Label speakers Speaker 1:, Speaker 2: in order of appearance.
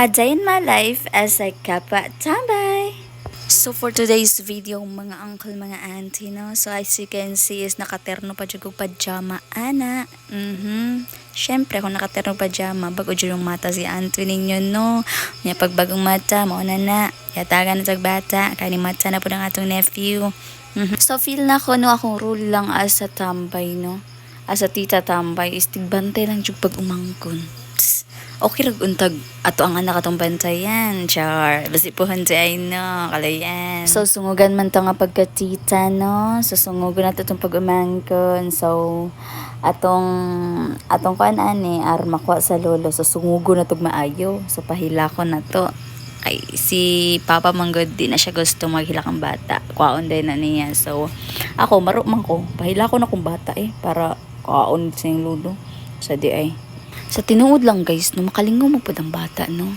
Speaker 1: A day in my life as a kapwa tambay. So for today's video, mga uncle, mga auntie, no? So as you can see is nakaterno pa dyan kong pajama, ana. Siyempre, kung nakaterno pajama, bago dyan yung mata si auntie ninyo, no? May pagbagong mata, mauna na. Yatagan na tagbata, kani mata na po ng atong nephew. So feel na ko, no, akong rule lang as a tambay, no? As a tita tambay, is tigbantay lang dyan pag umangkon. Okay rag untag ato ang anak atong bantayan, char basi pohon si ay no kalayan. So sungugan man ta nga pagkatita, no, so sungugan nato tong pag-umangkon. So atong kuan ani ar makuha sa lolo, so sungugon na tog maayo, so pahilakon na to kay si papa manggod di na siya gusto maghilak ang bata, kwaon din na niya. So ako maro man ko pahilakon akong bata para kwaon sa lolo sa di ay. Sa tinuod lang guys, no, makalingaw mo po ang bata, no.